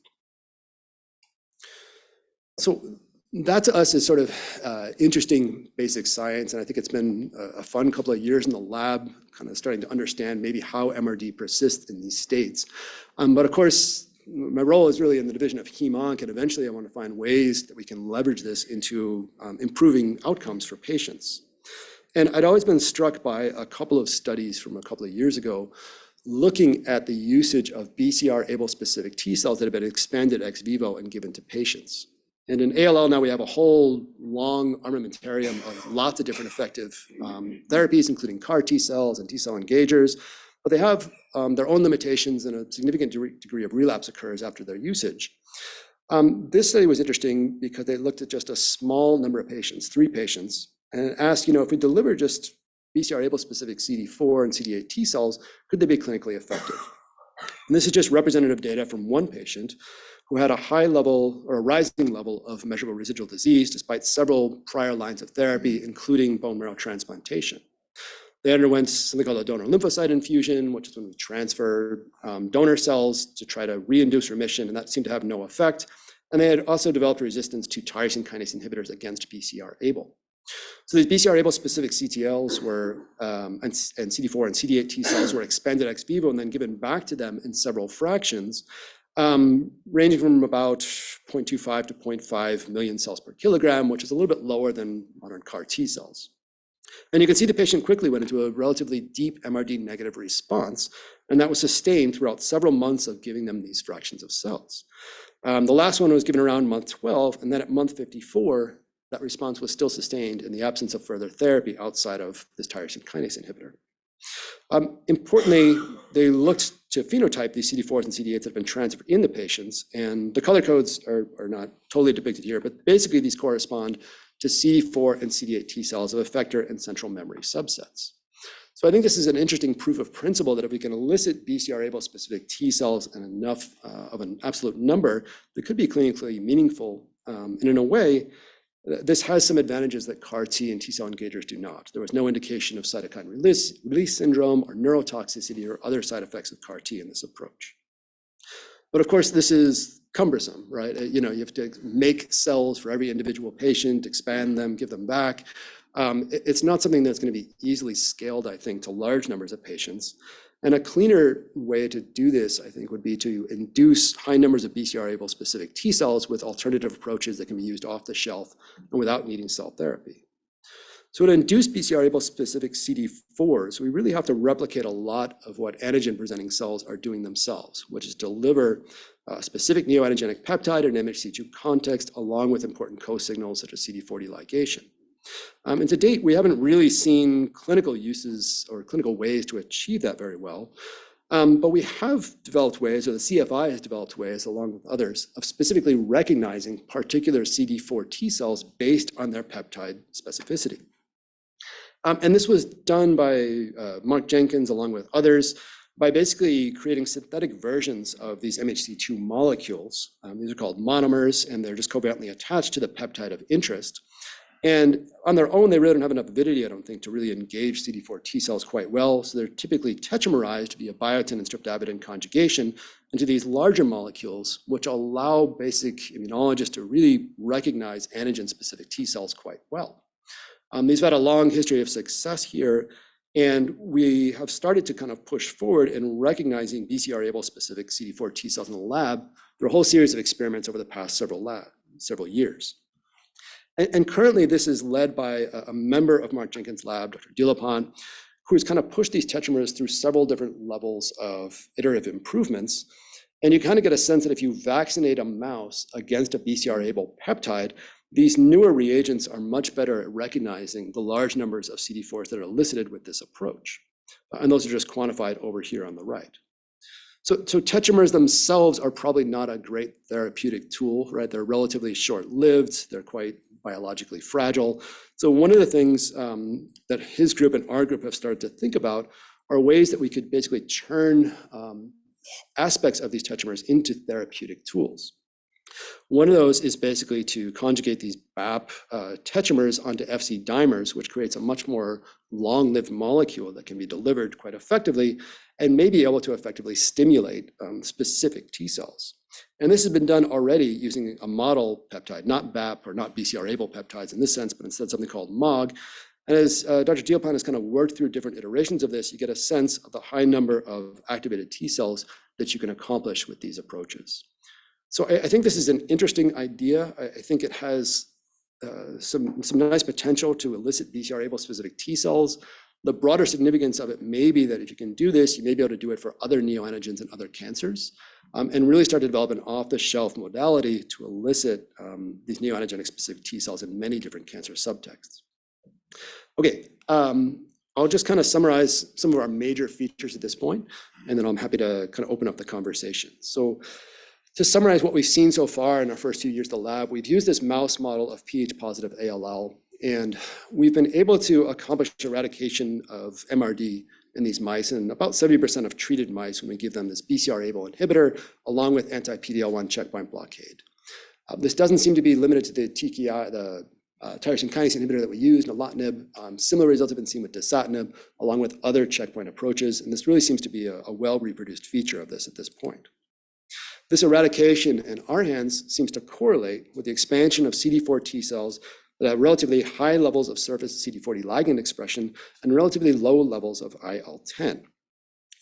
So that to us is sort of interesting basic science, and I think it's been a fun couple of years in the lab, kind of starting to understand maybe how MRD persists in these states. But of course, my role is really in the division of Hem-Onc, and eventually I want to find ways that we can leverage this into improving outcomes for patients. And I'd always been struck by a couple of studies from a couple of years ago looking at the usage of BCR-ABL specific T cells that have been expanded ex vivo and given to patients. And in ALL now we have a whole long armamentarium of lots of different effective therapies, including CAR T cells and T cell engagers, but they have their own limitations and a significant degree of relapse occurs after their usage. This study was interesting because they looked at just a small number of patients, 3 patients, and asked, if we deliver just BCR-ABL specific CD4 and CD8 T cells, could they be clinically effective? And this is just representative data from one patient who had a high level or a rising level of measurable residual disease despite several prior lines of therapy, including bone marrow transplantation. They underwent something called a donor lymphocyte infusion, which is when we transfer donor cells to try to re-induce remission, and that seemed to have no effect. And they had also developed resistance to tyrosine kinase inhibitors against BCR-ABL. So these BCR-ABL specific CTLs were, and CD4 and CD8 T cells were expanded ex vivo and then given back to them in several fractions, ranging from about 0.25 to 0.5 million cells per kilogram, which is a little bit lower than modern CAR T cells. And you can see the patient quickly went into a relatively deep MRD negative response, and that was sustained throughout several months of giving them these fractions of cells. The last one was given around month 12, and then at month 54, that response was still sustained in the absence of further therapy outside of this tyrosine kinase inhibitor. Importantly, they looked to phenotype these CD4s and CD8s that have been transferred in the patients, and the color codes are not totally depicted here, but basically these correspond to CD4 and CD8 T cells of effector and central memory subsets. So I think this is an interesting proof of principle that if we can elicit BCR-ABL specific T cells in enough of an absolute number, that could be clinically meaningful. And in a way, this has some advantages that CAR T and T cell engagers do not. There was no indication of cytokine release syndrome or neurotoxicity or other side effects of CAR T in this approach. But of course, this is cumbersome, right? You have to make cells for every individual patient, expand them, give them back. It's not something that's going to be easily scaled, I think, to large numbers of patients. And a cleaner way to do this, I think, would be to induce high numbers of BCR-ABL specific T cells with alternative approaches that can be used off the shelf and without needing cell therapy. So to induce BCR-ABL specific CD4s, we really have to replicate a lot of what antigen-presenting cells are doing themselves, which is deliver a specific neoantigenic peptide in an MHC2 context, along with important co-signals such as CD40 ligation. And to date, we haven't really seen clinical uses or clinical ways to achieve that very well. But we have developed ways, or the CFI has developed ways, along with others, of specifically recognizing particular CD4 T cells based on their peptide specificity. And this was done by Mark Jenkins, along with others, by basically creating synthetic versions of these MHC2 molecules. These are called monomers, and they're just covalently attached to the peptide of interest. And on their own, they really don't have enough avidity, I don't think, to really engage CD4 T cells quite well. So they're typically tetramerized via biotin and streptavidin conjugation into these larger molecules, which allow basic immunologists to really recognize antigen-specific T cells quite well. These have had a long history of success here, and we have started to kind of push forward in recognizing BCR-ABL specific CD4 T cells in the lab through a whole series of experiments over the past several years. And currently, this is led by a member of Mark Jenkins' lab, Dr. Dilapant, who's kind of pushed these tetramers through several different levels of iterative improvements. And you kind of get a sense that if you vaccinate a mouse against a BCR-ABL peptide, these newer reagents are much better at recognizing the large numbers of CD4s that are elicited with this approach. And those are just quantified over here on the right. So tetramers themselves are probably not a great therapeutic tool, right? They're relatively short-lived. They're quite biologically fragile. So one of the things that his group and our group have started to think about are ways that we could basically churn aspects of these tetramers into therapeutic tools. One of those is basically to conjugate these BAP tetramers onto FC dimers, which creates a much more long-lived molecule that can be delivered quite effectively and may be able to effectively stimulate specific T cells. And this has been done already using a model peptide, not BAP or not BCR-ABL peptides in this sense, but instead something called MOG. And as Dr. Dilapant has kind of worked through different iterations of this, you get a sense of the high number of activated T cells that you can accomplish with these approaches. So I think this is an interesting idea. I think it has some nice potential to elicit BCR-ABL specific T cells. The broader significance of it may be that if you can do this, you may be able to do it for other neoantigens and other cancers, and really start to develop an off-the-shelf modality to elicit these neoantigenic specific T cells in many different cancer subtexts. Okay, I'll just kind of summarize some of our major features at this point, and then I'm happy to kind of open up the conversation. So to summarize what we've seen so far in our first 2 years of the lab, we've used this mouse model of Ph-positive ALL, and we've been able to accomplish eradication of MRD in these mice in about 70% of treated mice when we give them this BCR-ABL inhibitor along with anti-PD-L1 checkpoint blockade. This doesn't seem to be limited to the TKI, the tyrosine kinase inhibitor that we use, nilotinib. Similar results have been seen with dasatinib along with other checkpoint approaches, and this really seems to be a well-reproduced feature of this at this point. This eradication in our hands seems to correlate with the expansion of CD4 T cells that have relatively high levels of surface CD40 ligand expression and relatively low levels of IL-10.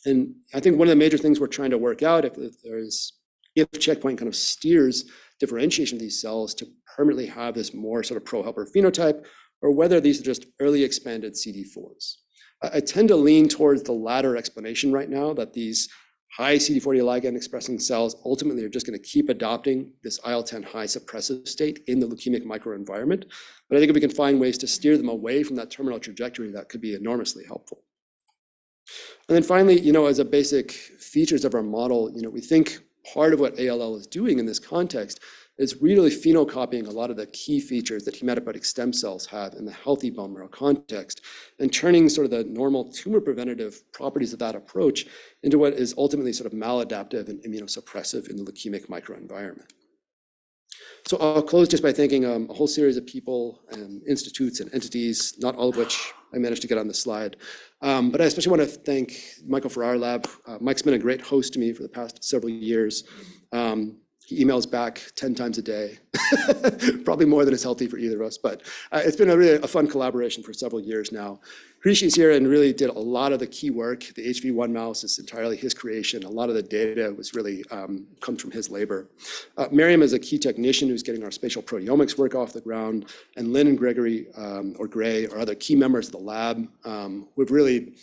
And I think one of the major things we're trying to work out if checkpoint kind of steers differentiation of these cells to permanently have this more sort of pro-helper phenotype, or whether these are just early expanded CD4s. I tend to lean towards the latter explanation right now, that these high CD40 ligand expressing cells ultimately are just going to keep adopting this IL-10 high suppressive state in the leukemic microenvironment. But I think if we can find ways to steer them away from that terminal trajectory, that could be enormously helpful. And then finally, as a basic features of our model, we think part of what ALL is doing in this context is really phenocopying a lot of the key features that hematopoietic stem cells have in the healthy bone marrow context, and turning sort of the normal tumor preventative properties of that approach into what is ultimately sort of maladaptive and immunosuppressive in the leukemic microenvironment. So I'll close just by thanking a whole series of people and institutes and entities, not all of which I managed to get on the slide. But I especially want to thank Michael for our lab. Mike's been a great host to me for the past several years. He emails back 10 times a day, probably more than is healthy for either of us, but it's been really a fun collaboration for several years now. Rishi's here and really did a lot of the key work. The HV1 mouse is entirely his creation. A lot of the data was really comes from his labor. Miriam is a key technician who's getting our spatial proteomics work off the ground, and Lynn and Gregory, or Gray, are other key members of the lab. We've really,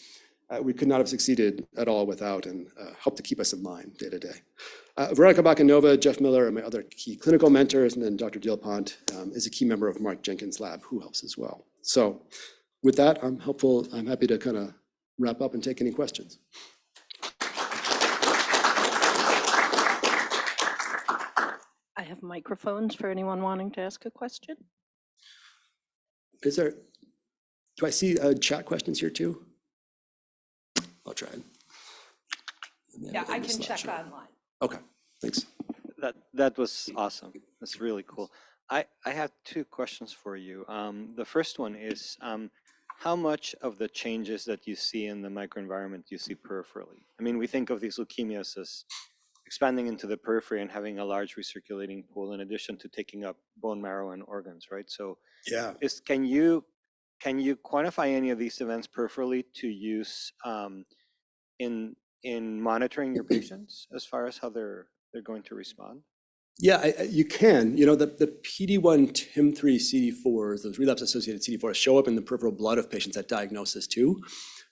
we could not have succeeded at all without, and helped to keep us in line day to day. Veronica Bacanova, Jeff Miller are my other key clinical mentors, and then Dr. Dielpont is a key member of Mark Jenkins' lab who helps as well. So with that, I'm happy to kind of wrap up and take any questions. I have microphones for anyone wanting to ask a question. Do I see chat questions here too? I'll try. Yeah, I can check online. Okay, thanks. That was awesome. That's really cool. I have two questions for you. The first one is, how much of the changes that you see in the microenvironment do you see peripherally? I mean, we think of these leukemias as expanding into the periphery and having a large recirculating pool in addition to taking up bone marrow and organs, right? So yeah, can you quantify any of these events peripherally to use in monitoring your patients as far as how they're going to respond? Yeah, you can. The PD-1, TIM3, CD4s, those relapse-associated CD4s, show up in the peripheral blood of patients at diagnosis too,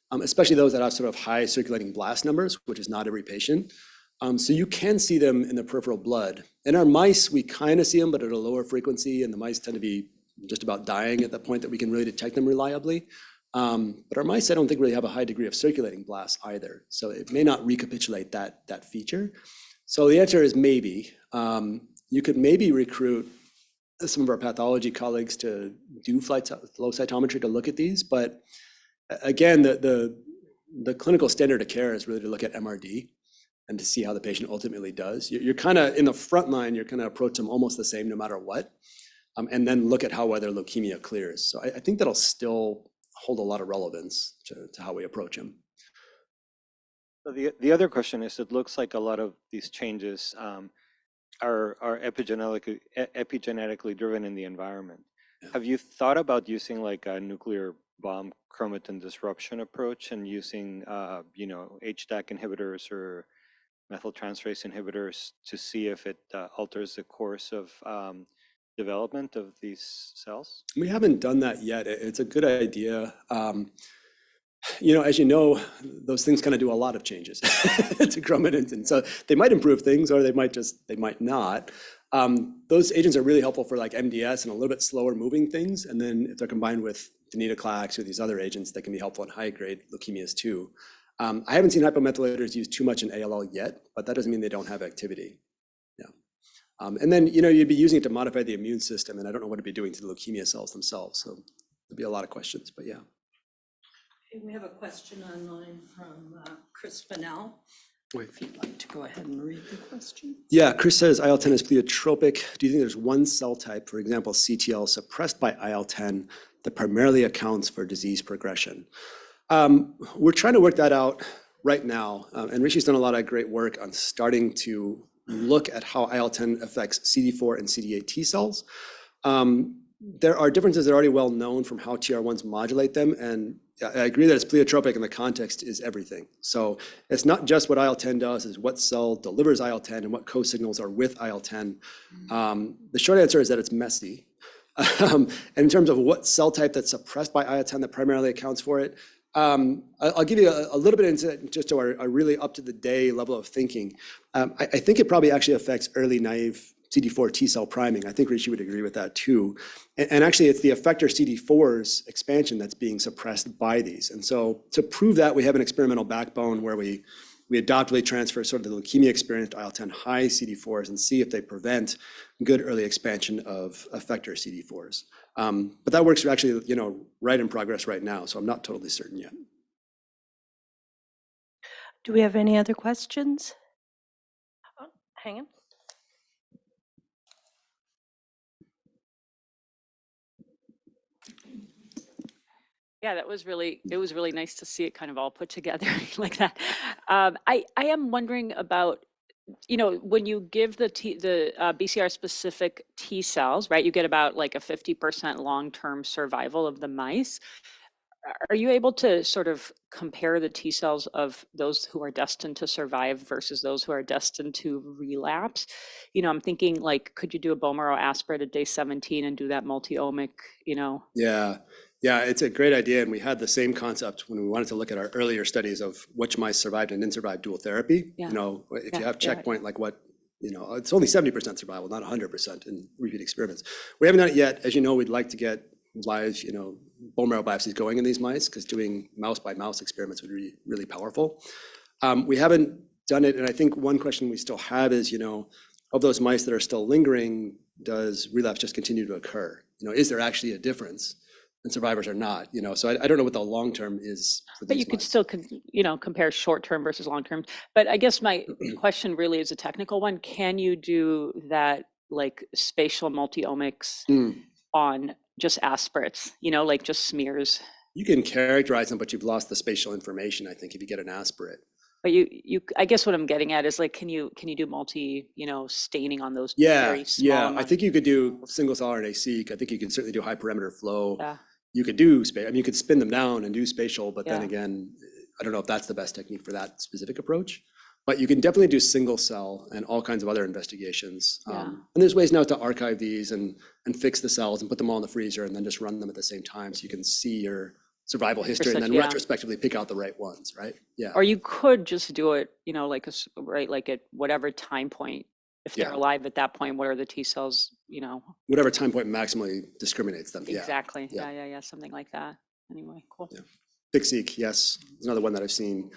especially those that have sort of high circulating blast numbers, which is not every patient. So you can see them in the peripheral blood. In our mice, we kind of see them, but at a lower frequency, and the mice tend to be just about dying at the point that we can really detect them reliably. But our mice, I don't think, really have a high degree of circulating blasts either. So it may not recapitulate that feature. So the answer is maybe. You could maybe recruit some of our pathology colleagues to do flow cytometry to look at these. But again, the clinical standard of care is really to look at MRD and to see how the patient ultimately does. You're kind of in the front line, you're going to approach them almost the same no matter what, and then look at how their leukemia clears. So I think that'll still hold a lot of relevance to how we approach them. So the other question is, it looks like a lot of these changes are epigenetically driven in the environment. Yeah. Have you thought about using like a nuclear bomb chromatin disruption approach and using HDAC inhibitors or methyltransferase inhibitors to see if it alters the course of development of these cells? We haven't done that yet. It's a good idea. As you know, those things kind of do a lot of changes to chromatins, and so they might improve things, or they might not. Those agents are really helpful for like MDS and a little bit slower moving things, and then if they're combined with venetoclax or these other agents, that can be helpful in high-grade leukemias too. I haven't seen hypomethylators used too much in ALL yet, but that doesn't mean they don't have activity. Yeah, and then you'd be using it to modify the immune system, and I don't know what it'd be doing to the leukemia cells themselves. So there'd be a lot of questions, but yeah. We have a question online from Chris Fennell. If you'd like to go ahead and read the question. Yeah, Chris says IL-10 is pleiotropic. Do you think there's one cell type, for example, CTL, suppressed by IL-10 that primarily accounts for disease progression? We're trying to work that out right now, and Rishi's done a lot of great work on starting to look at how IL-10 affects CD4 and CD8 T cells. There are differences that are already well known from how TR1s modulate them, and I agree that it's pleiotropic and the context is everything. So it's not just what IL-10 does, it's what cell delivers IL-10 and what co-signals are with IL-10. The short answer is that it's messy. And in terms of what cell type that's suppressed by IL-10 that primarily accounts for it, I'll give you a little bit of insight just to our really up-to-the-day level of thinking. I think it probably actually affects early naive CD4 T cell priming. I think Rishi would agree with that too. And actually, it's the effector CD4's expansion that's being suppressed by these. And so to prove that, we have an experimental backbone where we adoptively transfer sort of the leukemia experience to IL-10 high CD4s and see if they prevent good early expansion of effector CD4s. But that work's actually, right in progress right now, so I'm not totally certain yet. Do we have any other questions? Oh, hang on. Yeah, it was really nice to see it kind of all put together like that. I am wondering about, when you give the BCR specific T cells, right, you get about like a 50% long-term survival of the mice. Are you able to sort of compare the T cells of those who are destined to survive versus those who are destined to relapse? I'm thinking like, could you do a bone marrow aspirate at day 17 and do that multi-omic, Yeah, it's a great idea. And we had the same concept when we wanted to look at our earlier studies of which mice survived and didn't survive dual therapy. Yeah. If you have checkpoint, like what, it's only 70% survival, not 100% in repeat experiments. We haven't done it yet. As you know, we'd like to get live, bone marrow biopsies going in these mice because doing mouse by mouse experiments would be really powerful. We haven't done it. And I think one question we still have is, of those mice that are still lingering, does relapse just continue to occur? Is there actually a difference? And survivors are not, so I don't know what the long term is for But these you could mice. still, compare short term versus long term. But I guess my question really is a technical one. Can you do that like spatial multi-omics on just aspirates, like just smears? You can characterize them, but you've lost the spatial information, I think, if you get an aspirate. But I guess what I'm getting at is like, can you do multi, staining on those Yeah, very small I think you could do single cell RNA-seq. I think you can certainly do high parameter flow. Yeah. You could do you could spin them down and do spatial, but then Yeah. again, I don't know if that's the best technique for that specific approach. But you can definitely do single cell and all kinds of other investigations. Yeah. And there's ways now to archive these and fix the cells and put them all in the freezer and then just run them at the same time so you can see your survival history and then retrospectively pick out the right ones, right? Yeah. Or you could just do it, like like at whatever time point, if they're alive at that point, what are the T cells, Whatever time point maximally discriminates them. Exactly. Yeah. Something like that. Anyway, cool. Yeah. Big-seq, yes, another one that I've seen.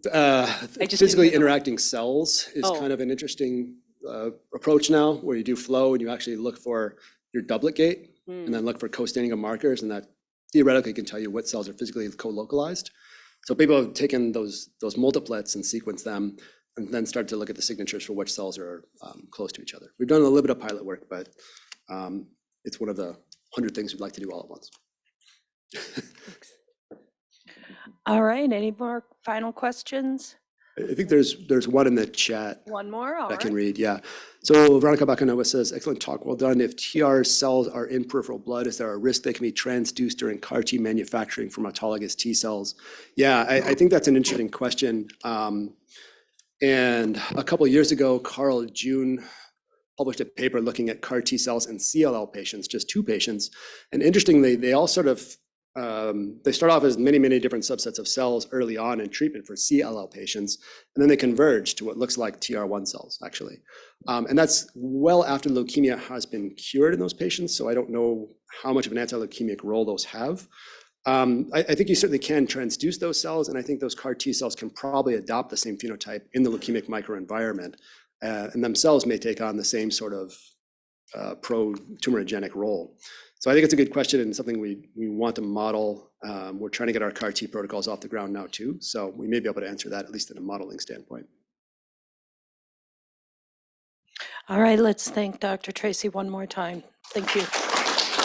just Physically interacting cells is kind of an interesting approach now, where you do flow and you actually look for your doublet gate and then look for co-staining of markers, and that theoretically can tell you what cells are physically co-localized. So people have taken those multiplets and sequenced them and then start to look at the signatures for which cells are close to each other. We've done a little bit of pilot work, but it's one of the 100 things we'd like to do all at once. All right, any more final questions? I think there's one in the chat. One more, all right. I can read, yeah. So Veronica Bacanova says, excellent talk, well done. If TR cells are in peripheral blood, is there a risk they can be transduced during CAR T manufacturing from autologous T cells? Yeah, I think that's an interesting question. And a couple of years ago, Carl June published a paper looking at CAR T cells in CLL patients, just 2 patients. And interestingly, they all sort of, they start off as many different subsets of cells early on in treatment for CLL patients, and then they converge to what looks like TR1 cells, actually. And that's well after leukemia has been cured in those patients, so I don't know how much of an anti-leukemic role those have. I think you certainly can transduce those cells, and I think those CAR T cells can probably adopt the same phenotype in the leukemic microenvironment, and themselves may take on the same sort of pro-tumorigenic role. So I think it's a good question and something we want to model. We're trying to get our CAR T protocols off the ground now too, so we may be able to answer that at least in a modeling standpoint. All right, let's thank Dr. Tracy one more time. Thank you.